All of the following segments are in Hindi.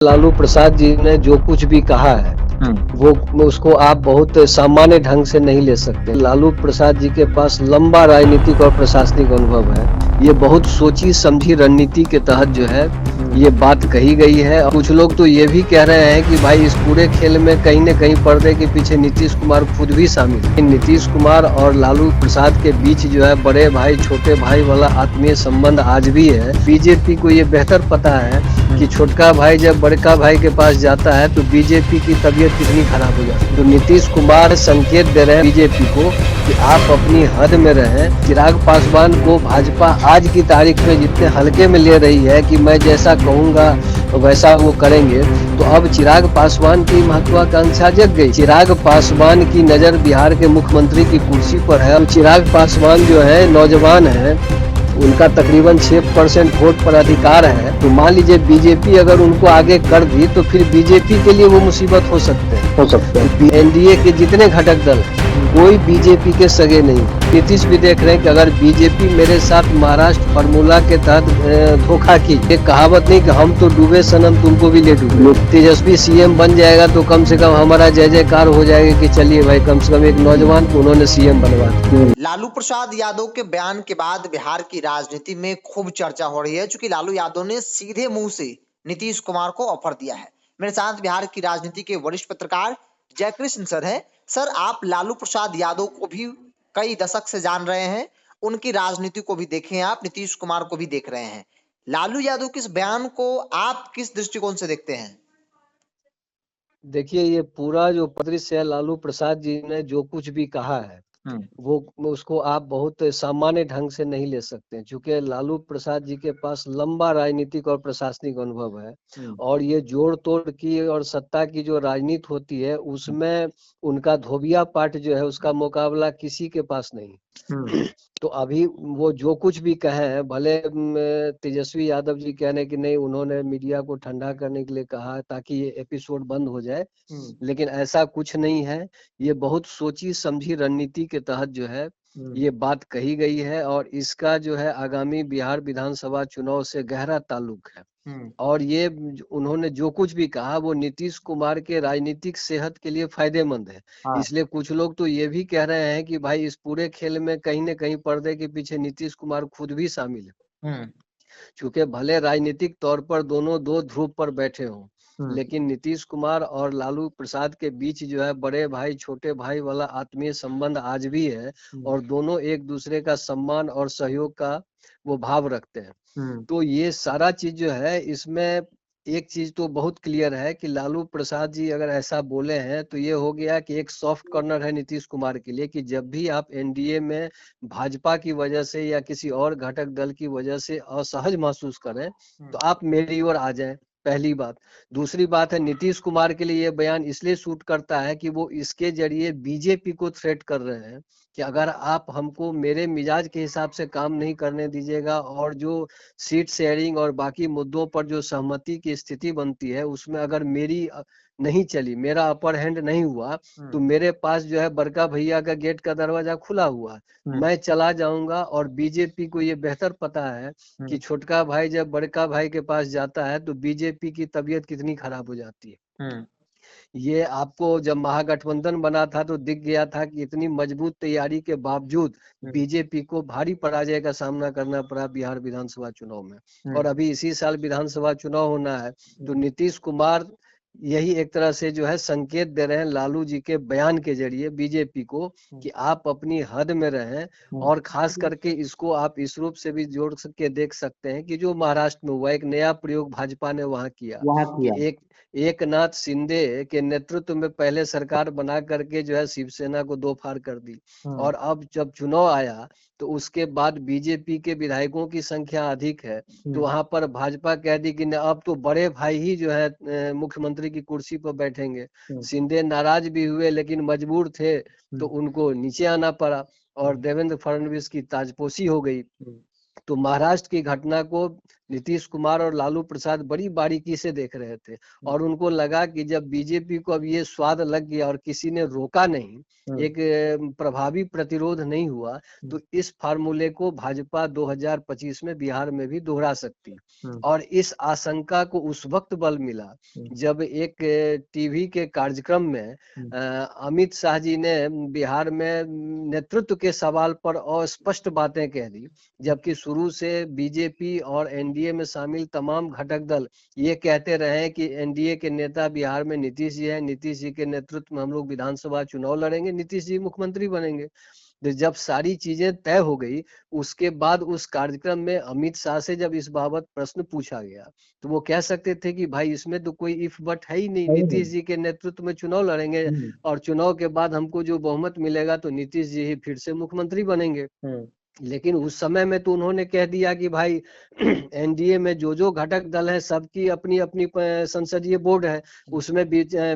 लालू प्रसाद जी ने जो कुछ भी कहा है वो उसको आप बहुत सामान्य ढंग से नहीं ले सकते। लालू प्रसाद जी के पास लंबा राजनीतिक और प्रशासनिक अनुभव है। ये बहुत सोची समझी रणनीति के तहत जो है ये बात कही गई है। कुछ लोग तो ये भी कह रहे हैं कि भाई इस पूरे खेल में कहीं न कहीं पर्दे के पीछे नीतीश कुमार खुद भी शामिल है। नीतीश कुमार और लालू प्रसाद के बीच जो है बड़े भाई छोटे भाई वाला आत्मीय संबंध आज भी है। बीजेपी को ये बेहतर पता है कि छोटका भाई जब बड़का भाई के पास जाता है तो बीजेपी की तबीयत कितनी खराब हो जाती है। तो नीतीश कुमार संकेत दे रहे हैं बीजेपी को कि आप अपनी हद में रहें। चिराग पासवान को भाजपा आज की तारीख में जितने हल्के में ले रही है कि मैं जैसा कहूंगा वैसा वो करेंगे, तो अब चिराग पासवान की महत्वाकांक्षा जग गई। चिराग पासवान की नजर बिहार के मुख्यमंत्री की कुर्सी पर है। चिराग पासवान जो है नौजवान है, उनका तकरीबन 6% वोट पर अधिकार है। तो मान लीजिए बीजेपी अगर उनको आगे कर दी तो फिर बीजेपी के लिए वो मुसीबत हो सकते हैं। एनडीए के जितने घटक दल हैं कोई बीजेपी के सगे नहीं। नीतीश भी देख रहे हैं कि अगर बीजेपी मेरे साथ महाराष्ट्र फार्मूला के तहत धोखा की, एक कहावत नहीं कि हम तो डूबे सनम तुमको भी ले डूबे। तेजस्वी सीएम बन जाएगा तो कम से कम हमारा जय जयकार हो जाएगा कि चलिए भाई कम से कम एक नौजवान को उन्होंने सीएम बनवा दिया। लालू प्रसाद यादव के बयान के बाद बिहार की राजनीति में खूब चर्चा हो रही है, क्योंकि लालू यादव ने सीधे मुंह से नीतीश कुमार को ऑफर दिया है। मेरे साथ बिहार की राजनीति के वरिष्ठ पत्रकार जयकृष्ण सर हैं। सर, आप लालू प्रसाद यादव को भी कई दशक से जान रहे हैं, उनकी राजनीति को भी देखे हैं, आप नीतीश कुमार को भी देख रहे हैं। लालू यादव के इस बयान को आप किस दृष्टिकोण से देखते हैं? देखिए ये पूरा जो परिदृश्य है, लालू प्रसाद जी ने जो कुछ भी कहा है वो उसको आप बहुत सामान्य ढंग से नहीं ले सकते, क्योंकि लालू प्रसाद जी के पास लंबा राजनीतिक और प्रशासनिक अनुभव है। और ये जोड़ तोड़ की और सत्ता की जो राजनीति होती है उसमें उनका धोबिया पाठ जो है उसका मुकाबला किसी के पास नहीं। तो अभी वो जो कुछ भी कहे हैं, भले तेजस्वी यादव जी कह रहे हैं कि नहीं उन्होंने मीडिया को ठंडा करने के लिए कहा ताकि ये एपिसोड बंद हो जाए, लेकिन ऐसा कुछ नहीं है। ये बहुत सोची समझी रणनीति के तहत जो है ये बात कही गई है और इसका जो है आगामी बिहार विधानसभा चुनाव से गहरा ताल्लुक है। और ये उन्होंने जो कुछ भी कहा वो नीतीश कुमार के राजनीतिक सेहत के लिए फायदेमंद है। इसलिए कुछ लोग तो ये भी कह रहे हैं कि भाई इस पूरे खेल में कहीं न कहीं पर्दे के पीछे नीतीश कुमार खुद भी शामिल है। क्योंकि भले राजनीतिक तौर पर दोनों दो ध्रुव पर बैठे हों, लेकिन नीतीश कुमार और लालू प्रसाद के बीच जो है बड़े भाई छोटे भाई वाला आत्मीय संबंध आज भी है और दोनों एक दूसरे का सम्मान और सहयोग का वो भाव रखते हैं। तो ये सारा चीज जो है इसमें एक चीज तो बहुत क्लियर है कि लालू प्रसाद जी अगर ऐसा बोले हैं तो ये हो गया कि एक सॉफ्ट कॉर्नर है नीतीश कुमार के लिए कि जब भी आप एनडीए में भाजपा की वजह से या किसी और घटक दल की वजह से असहज महसूस करें तो आप मेरी ओर आ जाएं। पहली बात। दूसरी बात है नीतीश कुमार के लिए ये बयान इसलिए सूट करता है कि वो इसके जरिए बीजेपी को थ्रेट कर रहे हैं कि अगर आप हमको मेरे मिजाज के हिसाब से काम नहीं करने दीजिएगा और जो सीट शेयरिंग और बाकी मुद्दों पर जो सहमति की स्थिति बनती है उसमें अगर मेरी नहीं चली, मेरा अपर हैंड नहीं हुआ, तो मेरे पास जो है बड़का भैया का गेट का दरवाजा खुला हुआ है, मैं चला जाऊंगा। और बीजेपी को ये बेहतर पता है कि छोटका भाई जब बड़का भाई के पास जाता है तो बीजेपी की तबीयत कितनी खराब हो जाती है। ये आपको जब महागठबंधन बना था तो दिख गया था कि इतनी मजबूत तैयारी के बावजूद बीजेपी को भारी पराजय का सामना करना पड़ा बिहार विधानसभा चुनाव में। और अभी इसी साल विधानसभा चुनाव होना है तो नीतीश कुमार यही एक तरह से जो है संकेत दे रहे हैं लालू जी के बयान के जरिए बीजेपी को कि आप अपनी हद में रहें। और खास करके इसको आप इस रूप से भी जोड़ के देख सकते हैं कि जो महाराष्ट्र में हुआ एक नया प्रयोग भाजपा ने वहां किया कि एकनाथ शिंदे के नेतृत्व में पहले सरकार बना करके जो है शिवसेना को दो फाड़ कर दी। और अब जब चुनाव आया तो उसके बाद बीजेपी के विधायकों की संख्या अधिक है तो वहां पर भाजपा कह दी कि अब तो बड़े भाई ही जो है मुख्यमंत्री की कुर्सी पर बैठेंगे। शिंदे नाराज भी हुए लेकिन मजबूर थे तो उनको नीचे आना पड़ा और देवेंद्र फडणवीस की ताजपोशी हो गई। तो महाराष्ट्र की घटना को नीतीश कुमार और लालू प्रसाद बड़ी बारीकी से देख रहे थे और उनको लगा कि जब बीजेपी को अब ये स्वाद लग गया और किसी ने रोका नहीं, एक प्रभावी प्रतिरोध नहीं हुआ, तो इस फार्मूले को भाजपा 2025 में बिहार में भी दोहरा सकती। और इस आशंका को उस वक्त बल मिला जब एक टीवी के कार्यक्रम में अमित शाह जी ने बिहार में नेतृत्व के सवाल पर अस्पष्ट बातें कह दी, जबकि शुरू से बीजेपी और एनडीए में शामिल तमाम घटक दल ये कहते रहे कि एनडीए के नेता बिहार में नीतीश जी हैं, नीतीश जी के नेतृत्व में हम लोग विधानसभा चुनाव लड़ेंगे, नीतीश जी मुख्यमंत्री बनेंगे। तो जब सारी चीजें तय हो गई, उसके बाद उस कार्यक्रम में अमित शाह से जब इस बाबत प्रश्न पूछा गया तो वो कह सकते थे कि भाई इसमें तो कोई इफ बट है ही नहीं, नीतीश जी के नेतृत्व में चुनाव लड़ेंगे और चुनाव के बाद हमको जो बहुमत मिलेगा तो नीतीश जी ही फिर से मुख्यमंत्री बनेंगे। लेकिन उस समय में तो उन्होंने कह दिया कि भाई एनडीए में जो घटक दल है सबकी अपनी अपनी संसदीय बोर्ड है, उसमें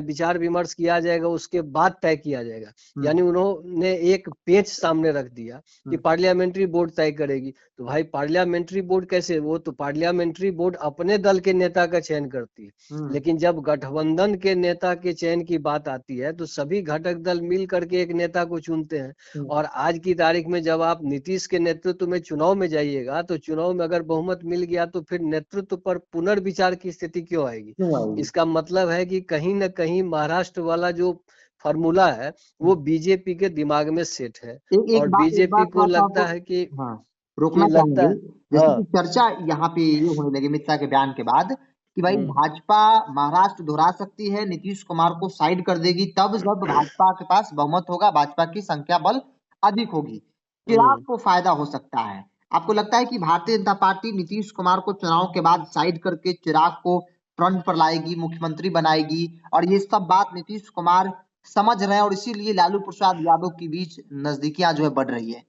विचार विमर्श किया जाएगा, उसके बाद तय किया जाएगा। यानी उन्होंने एक पेच सामने रख दिया कि पार्लियामेंट्री बोर्ड तय करेगी। तो भाई पार्लियामेंट्री बोर्ड कैसे, वो तो पार्लियामेंट्री बोर्ड अपने दल के नेता का चयन करती है, लेकिन जब गठबंधन के नेता के चयन की बात आती है तो सभी घटक दल मिल करके एक नेता को चुनते हैं। और आज की तारीख में जब आप नीतीश के नेतृत्व में चुनाव में जाइएगा तो चुनाव में अगर बहुमत मिल गया तो फिर नेतृत्व पर पुनर्विचार की स्थिति क्यों आएगी? इसका मतलब है कि कहीं ना कहीं महाराष्ट्र वाला जो फार्मूला है वो बीजेपी के दिमाग में सेट है और बीजेपी को लगता है कि रोकना चाहेंगे, जैसे कि चर्चा यहाँ पे ये होने लगी अमित शाह के बयान के बाद कि भाई भाजपा महाराष्ट्र दोहरा सकती है, नीतीश कुमार को साइड कर देगी तब जब भाजपा के पास बहुमत होगा, भाजपा की संख्या बल अधिक होगी, चिराग को फायदा हो सकता है। आपको लगता है कि भारतीय जनता पार्टी नीतीश कुमार को चुनाव के बाद साइड करके चिराग को फ्रंट पर लाएगी, मुख्यमंत्री बनाएगी और ये सब बात नीतीश कुमार समझ रहे हैं और इसीलिए लालू प्रसाद यादव के बीच नजदीकियां जो है बढ़ रही है?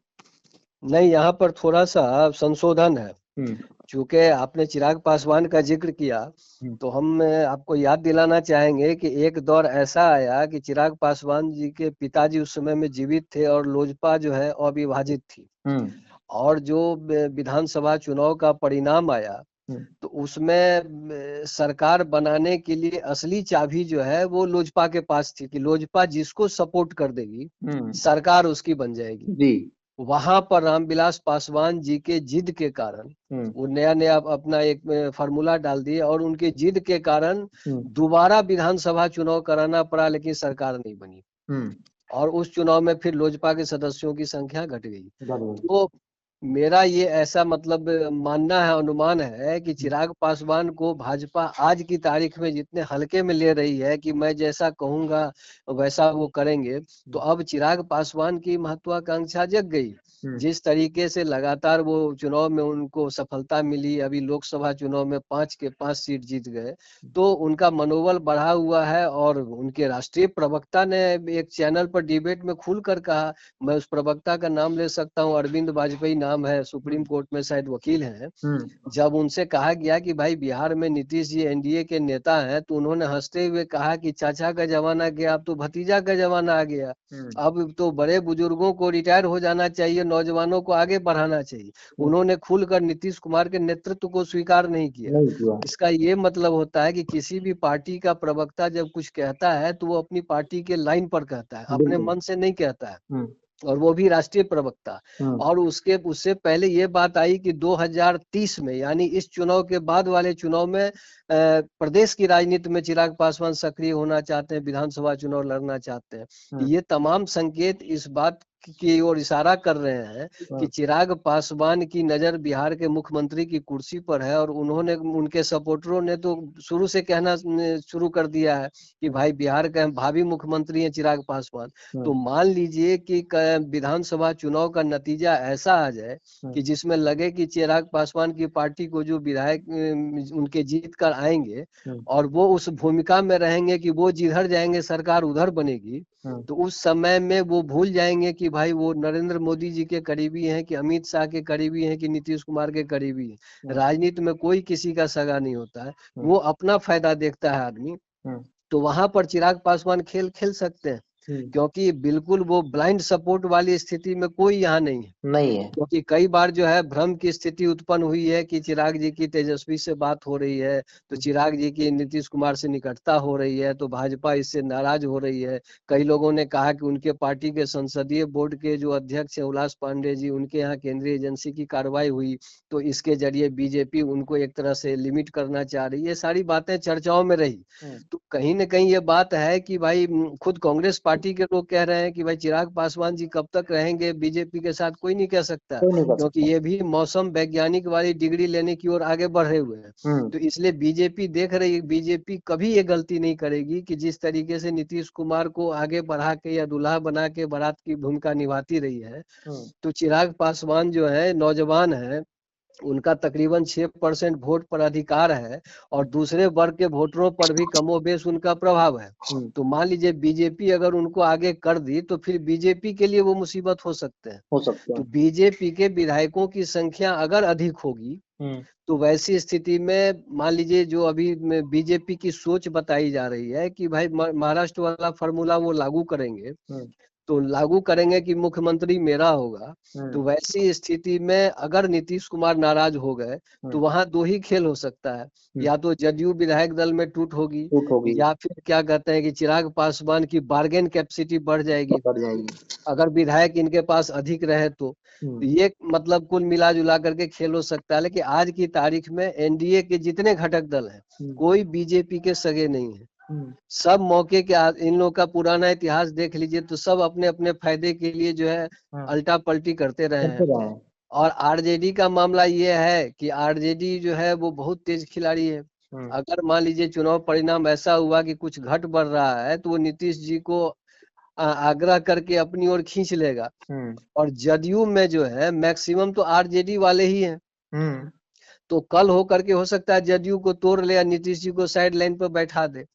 नहीं, यहाँ पर थोड़ा सा संशोधन है। चूंकि आपने चिराग पासवान का जिक्र किया तो हम आपको याद दिलाना चाहेंगे कि एक दौर ऐसा आया कि चिराग पासवान जी के पिताजी उस समय में जीवित थे और लोजपा जो है अविभाजित थी और जो विधानसभा चुनाव का परिणाम आया तो उसमें सरकार बनाने के लिए असली चाबी जो है वो लोजपा के पास थी कि लोजपा जिसको सपोर्ट कर देगी सरकार उसकी बन जाएगी। वहां पर रामविलास पासवान जी के जिद के कारण वो नया अपना एक फार्मूला डाल दिए और उनके जिद के कारण दोबारा विधानसभा चुनाव कराना पड़ा, लेकिन सरकार नहीं बनी और उस चुनाव में फिर लोजपा के सदस्यों की संख्या घट गई। तो मेरा ये ऐसा मतलब मानना है, अनुमान है कि चिराग पासवान को भाजपा आज की तारीख में जितने हल्के में ले रही है कि मैं जैसा कहूंगा वैसा वो करेंगे, तो अब चिराग पासवान की महत्वाकांक्षा जग गई। जिस तरीके से लगातार वो चुनाव में उनको सफलता मिली, अभी लोकसभा चुनाव में 5 के 5 सीट जीत गए, तो उनका मनोबल बढ़ा हुआ है। और उनके राष्ट्रीय प्रवक्ता ने एक चैनल पर डिबेट में खुलकर कहा, मैं उस प्रवक्ता का नाम ले सकता हूँ, अरविंद वाजपेयी नाम है, सुप्रीम कोर्ट में शायद वकील हैं। जब उनसे कहा गया कि भाई बिहार में नीतीश जी एनडीए के नेता हैं, तो उन्होंने हंसते हुए कहा कि चाचा का जमाना गया, अब तो भतीजा का जमाना आ गया, अब तो बड़े बुजुर्गों को रिटायर हो जाना चाहिए, नौजवानों को आगे बढ़ाना चाहिए। उन्होंने खुलकर नीतीश कुमार के नेतृत्व को स्वीकार नहीं किया। इसका ये मतलब होता है कि किसी भी पार्टी का प्रवक्ता जब कुछ कहता है तो वो अपनी पार्टी के लाइन पर कहता है, अपने मन से नहीं कहता है, और वो भी राष्ट्रीय प्रवक्ता। और उससे पहले ये बात आई कि 2030 में यानी इस चुनाव के बाद वाले चुनाव में प्रदेश की राजनीति में चिराग पासवान सक्रिय होना चाहते हैं, विधानसभा चुनाव लड़ना चाहते हैं। ये तमाम संकेत इस बात की ओर इशारा कर रहे हैं कि चिराग पासवान की नजर बिहार के मुख्यमंत्री की कुर्सी पर है और उन्होंने, उनके सपोर्टरों ने तो शुरू से कहना शुरू कर दिया है कि भाई बिहार के भावी मुख्यमंत्री हैं चिराग पासवान। तो मान लीजिए कि विधानसभा चुनाव का नतीजा ऐसा आ जाए कि जिसमें लगे कि चिराग पासवान की पार्टी को जो विधायक उनके जीत कर आएंगे और वो उस भूमिका में रहेंगे कि वो जिधर जाएंगे सरकार उधर बनेगी, तो उस समय में वो भूल जाएंगे कि भाई वो नरेंद्र मोदी जी के करीबी हैं कि अमित शाह के करीबी हैं कि नीतीश कुमार के करीबी हैं। राजनीति में कोई किसी का सगा नहीं होता है, वो अपना फायदा देखता है आदमी। तो वहां पर चिराग पासवान खेल सकते हैं। क्योंकि बिल्कुल वो ब्लाइंड सपोर्ट वाली स्थिति में कोई यहाँ नहीं है। क्योंकि कई बार जो है भ्रम की स्थिति उत्पन्न हुई है कि चिराग जी की तेजस्वी से बात हो रही है, तो चिराग जी की नीतीश कुमार से निकटता हो रही है, तो भाजपा इससे नाराज हो रही है। कई लोगों ने कहा कि उनके पार्टी के संसदीय बोर्ड के जो अध्यक्ष है उल्लास पांडे जी, उनके यहाँ केंद्रीय एजेंसी की कार्रवाई हुई, तो इसके जरिए बीजेपी उनको एक तरह से लिमिट करना चाह रही है। ये सारी बातें चर्चाओं में रही। तो कहीं न कहीं ये बात है कि भाई खुद कांग्रेस पार्टी के लोग कह रहे हैं कि भाई चिराग पासवान जी कब तक रहेंगे बीजेपी के साथ, कोई नहीं कह सकता, क्योंकि ये भी मौसम वैज्ञानिक वाली डिग्री लेने की ओर आगे बढ़े हुए हैं। तो इसलिए बीजेपी देख रही है, बीजेपी कभी ये गलती नहीं करेगी कि जिस तरीके से नीतीश कुमार को आगे बढ़ा के या दूल्हा बना के बारात की भूमिका निभाती रही है, तो चिराग पासवान जो है नौजवान है, उनका तकरीबन 6% वोट पर अधिकार है और दूसरे वर्ग के वोटरों पर भी कमोबेश उनका प्रभाव है। तो मान लीजिए बीजेपी अगर उनको आगे कर दी तो फिर बीजेपी के लिए वो मुसीबत हो सकते हैं। तो बीजेपी के विधायकों की संख्या अगर अधिक होगी तो वैसी स्थिति में मान लीजिए जो अभी बीजेपी की सोच बताई जा रही है कि भाई महाराष्ट्र वाला फॉर्मूला वो लागू करेंगे, तो लागू करेंगे कि मुख्यमंत्री मेरा होगा। तो वैसी स्थिति में अगर नीतीश कुमार नाराज हो गए तो वहां दो ही खेल हो सकता है, या तो जदयू विधायक दल में टूट होगी या फिर क्या कहते हैं कि चिराग पासवान की बार्गेन कैपेसिटी बढ़ जाएगी अगर विधायक इनके पास अधिक रहे तो। ये मतलब कुल मिला जुला करके खेल हो सकता है। लेकिन आज की तारीख में एनडीए के जितने घटक दल हैं कोई बीजेपी के सगे नहीं है। सब मौके के इन लोगों का पुराना इतिहास देख लीजिए तो सब अपने अपने फायदे के लिए जो है अल्टा पलटी करते रहे हैं। और आरजेडी का मामला ये है कि आरजेडी जो है वो बहुत तेज खिलाड़ी है। अगर मान लीजिए चुनाव परिणाम ऐसा हुआ कि कुछ घट बढ़ रहा है तो वो नीतीश जी को आग्रह करके अपनी ओर खींच लेगा। और जदयू में जो है मैक्सिमम तो आरजेडी वाले ही हैं। तो कल हो करके हो सकता है जदयू को तोड़ ले या नीतीश जी को साइड लाइन पर बैठा दे।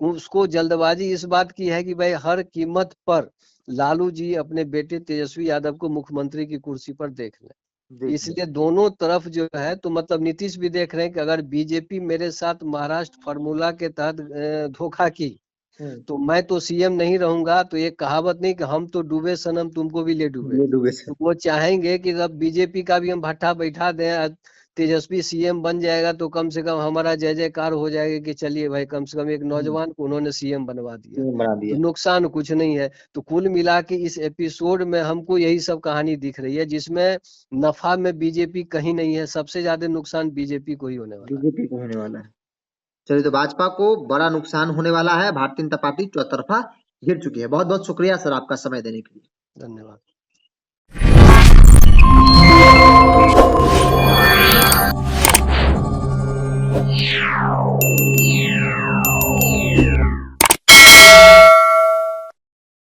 उसको जल्दबाजी इस बात की है कि भाई हर कीमत पर लालू जी अपने बेटे तेजस्वी यादव को मुख्यमंत्री की कुर्सी पर देख लें। इसलिए दोनों तरफ जो है तो मतलब नीतीश भी देख रहे हैं कि अगर बीजेपी मेरे साथ महाराष्ट्र फार्मूला के तहत धोखा की तो मैं तो सीएम नहीं रहूंगा। तो ये कहावत नहीं कि हम तो डूबे सनम तुमको भी ले डूबे। तो वो चाहेंगे कि जब बीजेपी का भी हम भट्ठा बैठा दें, तेजस्वी सीएम बन जाएगा तो कम से कम हमारा जय जयकार हो जाएगा कि चलिए भाई कम से कम एक नौजवान को उन्होंने सीएम बनवा दिया। तो नुकसान कुछ नहीं है। तो कुल मिला के इस एपिसोड में हमको यही सब कहानी दिख रही है जिसमें नफा में बीजेपी कहीं नहीं है, सबसे ज्यादा नुकसान बीजेपी को ही होने वाला है। चलिए, तो भाजपा को बड़ा नुकसान होने वाला है। भारतीय जनता पार्टी चौतरफा घिर चुकी है। बहुत बहुत शुक्रिया सर आपका समय देने के लिए। धन्यवाद।